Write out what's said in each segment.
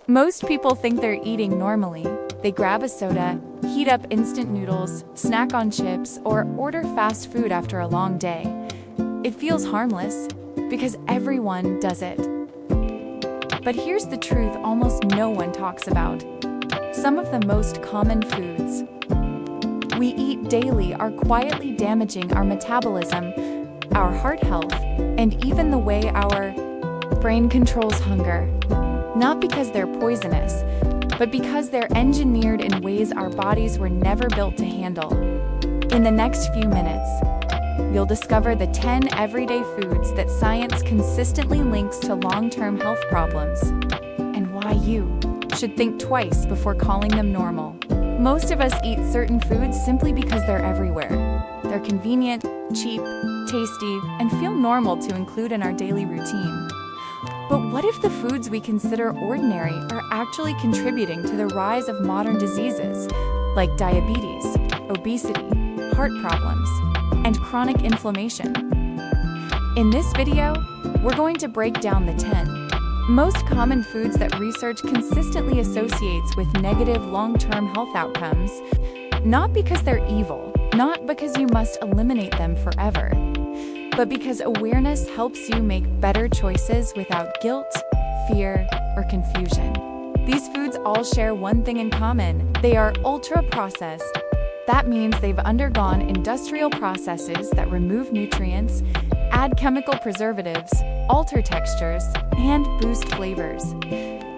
Most people think they're eating normally. They grab a soda, heat up instant noodles, snack on chips, or order fast food after a long day. It feels harmless because everyone does it. But here's the truth almost no one talks about. Some of the most common foods we eat daily are quietly damaging our metabolism, our heart health, and even the way our brain controls hunger. Not because they're poisonous, but because they're engineered in ways our bodies were never built to handle. In the next few minutes, you'll discover the 10 everyday foods that science consistently links to long-term health problems, and why you should think twice before calling them normal. Most of us eat certain foods simply because they're everywhere. They're convenient, cheap, tasty, and feel normal to include in our daily routine. But what if the foods we consider ordinary are actually contributing to the rise of modern diseases like diabetes, obesity, heart problems, and chronic inflammation? In this video, we're going to break down the 10 most common foods that research consistently associates with negative long-term health outcomes, not because they're evil, not because you must eliminate them forever, but because awareness helps you make better choices without guilt, fear, or confusion. These foods all share one thing in common: they are ultra-processed. That means they've undergone industrial processes that remove nutrients, add chemical preservatives, alter textures, and boost flavors.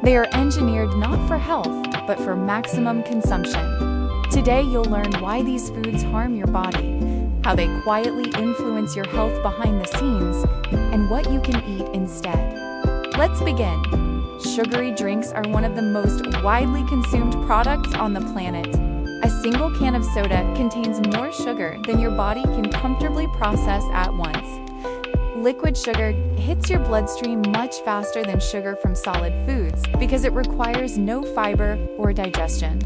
They are engineered not for health, but for maximum consumption. Today, you'll learn why these foods harm your body, how they quietly influence your health behind the scenes, and what you can eat instead. Let's begin. Sugary drinks are one of the most widely consumed products on the planet. A single can of soda contains more sugar than your body can comfortably process at once. Liquid sugar hits your bloodstream much faster than sugar from solid foods because it requires no fiber or digestion.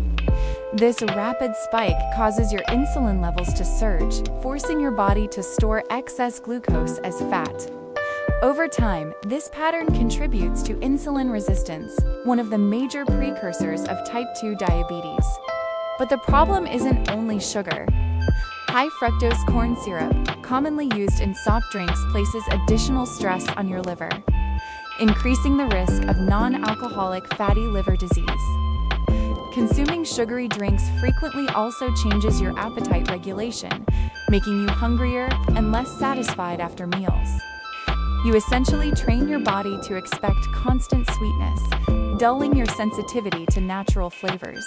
This rapid spike causes your insulin levels to surge, forcing your body to store excess glucose as fat. Over time, this pattern contributes to insulin resistance, one of the major precursors of type 2 diabetes. But the problem isn't only sugar. High fructose corn syrup, commonly used in soft drinks, places additional stress on your liver, increasing the risk of non-alcoholic fatty liver disease. Consuming sugary drinks frequently also changes your appetite regulation, making you hungrier and less satisfied after meals. You essentially train your body to expect constant sweetness, dulling your sensitivity to natural flavors.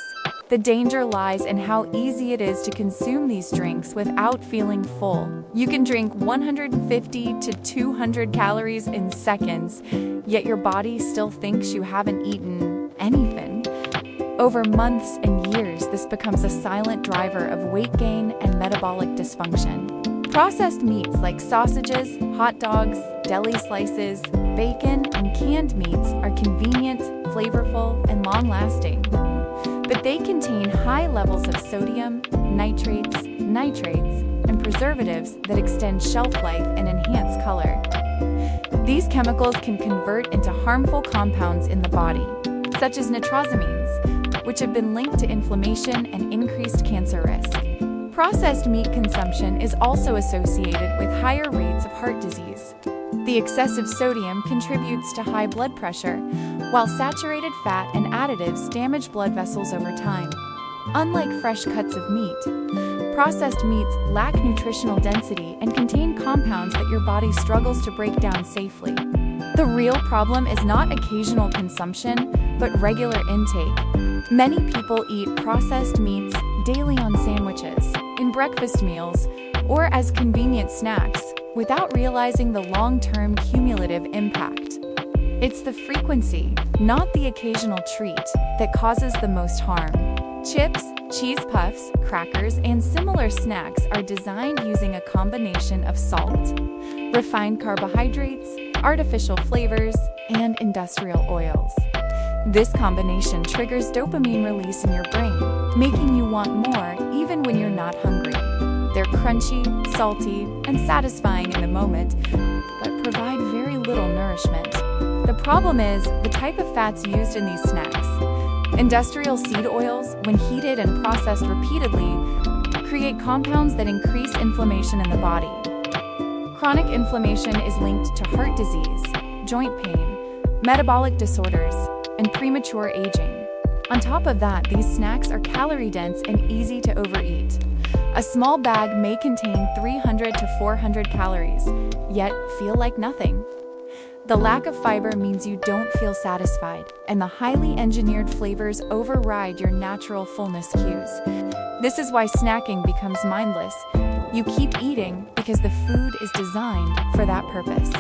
The danger lies in how easy it is to consume these drinks without feeling full. You can drink 150 to 200 calories in seconds, yet your body still thinks you haven't eaten anything. Over months and years, this becomes a silent driver of weight gain and metabolic dysfunction. Processed meats like sausages, hot dogs, deli slices, bacon, and canned meats are convenient, flavorful, and long-lasting. But they contain high levels of sodium, nitrates, and preservatives that extend shelf life and enhance color. These chemicals can convert into harmful compounds in the body, such as nitrosamines, which have been linked to inflammation and increased cancer risk. Processed meat consumption is also associated with higher rates of heart disease. The excessive sodium contributes to high blood pressure, while saturated fat and additives damage blood vessels over time. Unlike fresh cuts of meat, processed meats lack nutritional density and contain compounds that your body struggles to break down safely. The real problem is not occasional consumption, but regular intake. Many people eat processed meats daily on sandwiches, in breakfast meals, or as convenient snacks, without realizing the long-term cumulative impact. It's the frequency, not the occasional treat, that causes the most harm. Chips, cheese puffs, crackers, and similar snacks are designed using a combination of salt, refined carbohydrates, artificial flavors, and industrial oils. This combination triggers dopamine release in your brain, making you want more even when you're not hungry. They're crunchy, salty, and satisfying in the moment, but provide very little nourishment. The problem is the type of fats used in these snacks. Industrial seed oils, when heated and processed repeatedly, create compounds that increase inflammation in the body. Chronic inflammation is linked to heart disease, joint pain, metabolic disorders, and premature aging. On top of that, these snacks are calorie-dense and easy to overeat. A small bag may contain 300 to 400 calories, yet feel like nothing. The lack of fiber means you don't feel satisfied, and the highly engineered flavors override your natural fullness cues. This is why snacking becomes mindless. You keep eating because the food is designed for that purpose.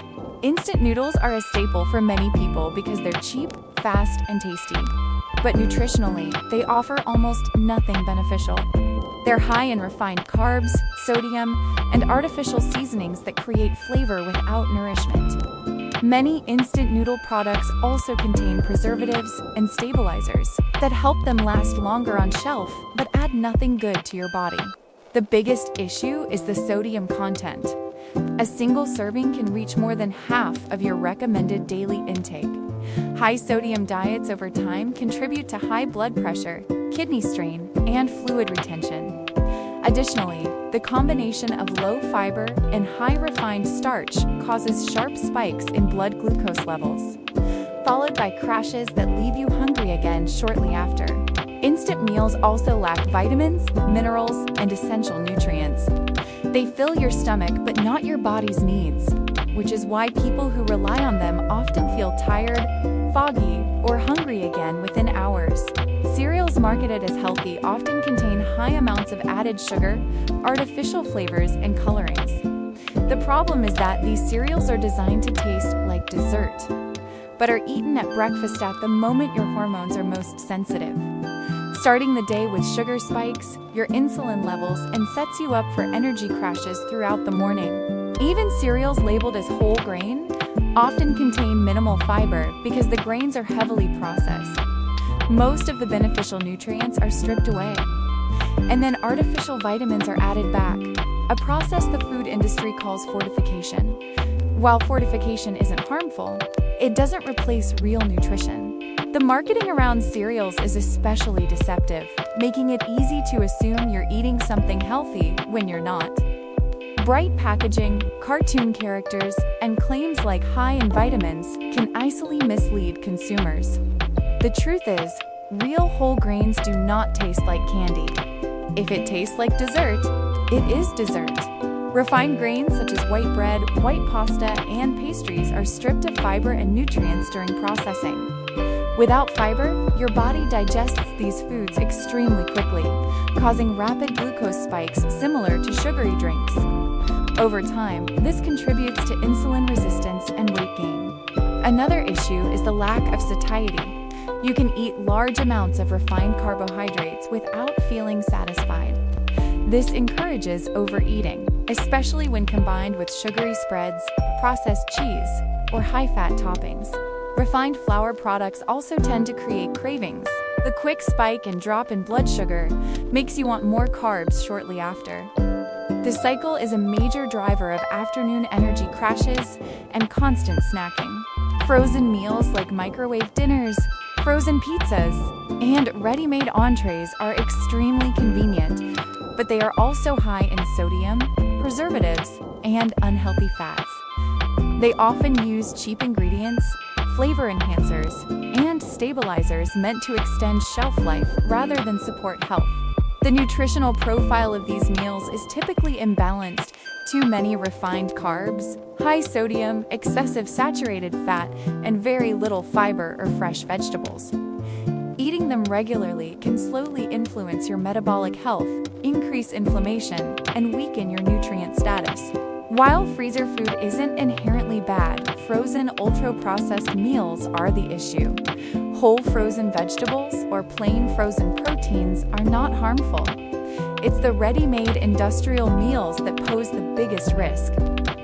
Instant noodles are a staple for many people because they're cheap, fast, and tasty. But nutritionally, they offer almost nothing beneficial. They're high in refined carbs, sodium, and artificial seasonings that create flavor without nourishment. Many instant noodle products also contain preservatives and stabilizers that help them last longer on shelf but add nothing good to your body. The biggest issue is the sodium content. A single serving can reach more than half of your recommended daily intake. High sodium diets over time contribute to high blood pressure, kidney strain, and fluid retention. Additionally, the combination of low fiber and high refined starch causes sharp spikes in blood glucose levels, followed by crashes that leave you hungry again shortly after. Instant meals also lack vitamins, minerals, and essential nutrients. They fill your stomach but not your body's needs, which is why people who rely on them often feel tired, foggy, or hungry again within hours. Cereals marketed as healthy often contain high amounts of added sugar, artificial flavors, and colorings. The problem is that these cereals are designed to taste like dessert, but are eaten at breakfast at the moment your hormones are most sensitive, starting the day with sugar spikes, your insulin levels, and sets you up for energy crashes throughout the morning. Even cereals labeled as whole grain often contain minimal fiber because the grains are heavily processed. Most of the beneficial nutrients are stripped away, and then artificial vitamins are added back, a process the food industry calls fortification. While fortification isn't harmful, it doesn't replace real nutrition. The marketing around cereals is especially deceptive, making it easy to assume you're eating something healthy when you're not. Bright packaging, cartoon characters, and claims like high in vitamins can easily mislead consumers. The truth is, real whole grains do not taste like candy. If it tastes like dessert, it is dessert. Refined grains such as white bread, white pasta, and pastries are stripped of fiber and nutrients during processing. Without fiber, your body digests these foods extremely quickly, causing rapid glucose spikes similar to sugary drinks. Over time, this contributes to insulin resistance and weight gain. Another issue is the lack of satiety. You can eat large amounts of refined carbohydrates without feeling satisfied. This encourages overeating, especially when combined with sugary spreads, processed cheese, or high-fat toppings. Refined flour products also tend to create cravings. The quick spike and drop in blood sugar makes you want more carbs shortly after. This cycle is a major driver of afternoon energy crashes and constant snacking. Frozen meals like microwave dinners, frozen pizzas, and ready-made entrees are extremely convenient, but they are also high in sodium, preservatives, and unhealthy fats. They often use cheap ingredients, flavor enhancers, and stabilizers meant to extend shelf life rather than support health. The nutritional profile of these meals is typically imbalanced: too many refined carbs, high sodium, excessive saturated fat, and very little fiber or fresh vegetables. Eating them regularly can slowly influence your metabolic health, increase inflammation, and weaken your nutrient status. While freezer food isn't inherently bad, frozen ultra-processed meals are the issue. Whole frozen vegetables or plain frozen proteins are not harmful. It's the ready-made industrial meals that pose the biggest risk.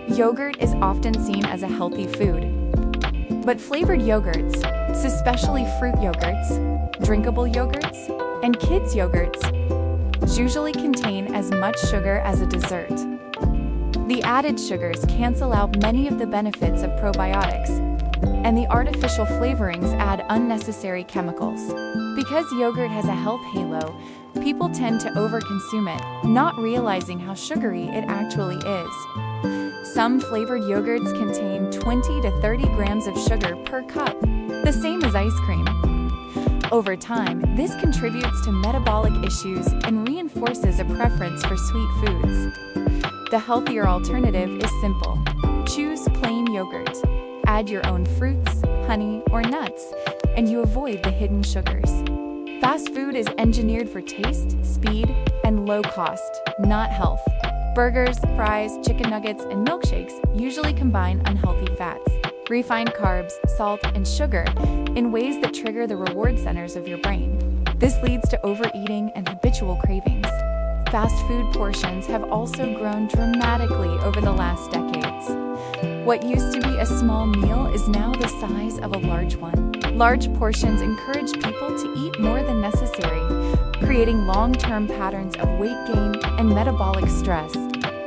Yogurt is often seen as a healthy food, but flavored yogurts, especially fruit yogurts, drinkable yogurts, and kids' yogurts, usually contain as much sugar as a dessert. The added sugars cancel out many of the benefits of probiotics. and the artificial flavorings add unnecessary chemicals. Because yogurt has a health halo, people tend to overconsume it, not realizing how sugary it actually is. Some flavored yogurts contain 20 to 30 grams of sugar per cup, the same as ice cream. Over time, this contributes to metabolic issues and reinforces a preference for sweet foods. The healthier alternative is simple. Choose plain yogurt. Add your own fruits, honey, or nuts, and you avoid the hidden sugars. Fast food is engineered for taste, speed, and low cost, not health. Burgers, fries, chicken nuggets, and milkshakes usually combine unhealthy fats, refined carbs, salt, and sugar in ways that trigger the reward centers of your brain. This leads to overeating and habitual cravings. Fast food portions have also grown dramatically over the last decades. What used to be a small meal is now the size of a large one. Large portions encourage people to eat more than necessary, creating long-term patterns of weight gain and metabolic stress.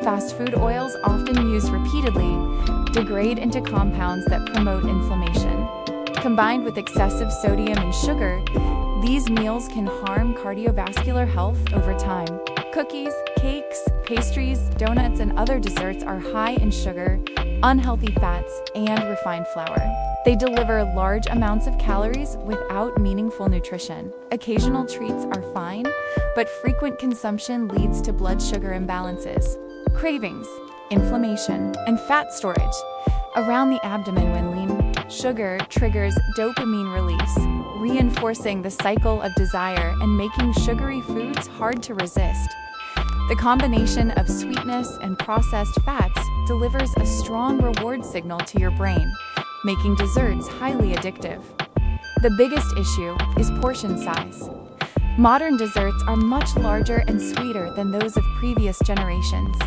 Fast food oils, often used repeatedly, degrade into compounds that promote inflammation. Combined with excessive sodium and sugar, these meals can harm cardiovascular health over time. Cookies, cakes, pastries, donuts, and other desserts are high in sugar, unhealthy fats, and refined flour. They deliver large amounts of calories without meaningful nutrition. Occasional treats are fine, but frequent consumption leads to blood sugar imbalances, cravings, inflammation, and fat storage around the abdomen when lean. Sugar triggers dopamine release, reinforcing the cycle of desire and making sugary foods hard to resist. The combination of sweetness and processed fats delivers a strong reward signal to your brain, making desserts highly addictive. The biggest issue is portion size. Modern desserts are much larger and sweeter than those of previous generations.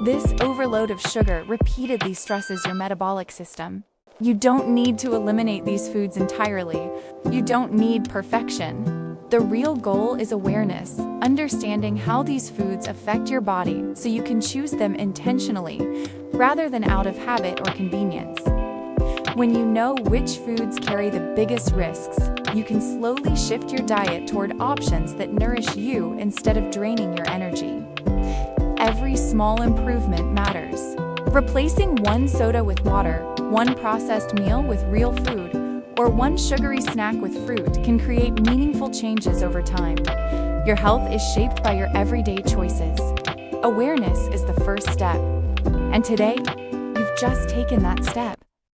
This overload of sugar repeatedly stresses your metabolic system. You don't need to eliminate these foods entirely. You don't need perfection. The real goal is awareness, understanding how these foods affect your body so you can choose them intentionally, rather than out of habit or convenience. When you know which foods carry the biggest risks, you can slowly shift your diet toward options that nourish you instead of draining your energy. Every small improvement matters. Replacing one soda with water, one processed meal with real food, or one sugary snack with fruit can create meaningful changes over time. Your health is shaped by your everyday choices. Awareness is the first step. And today, you've just taken that step.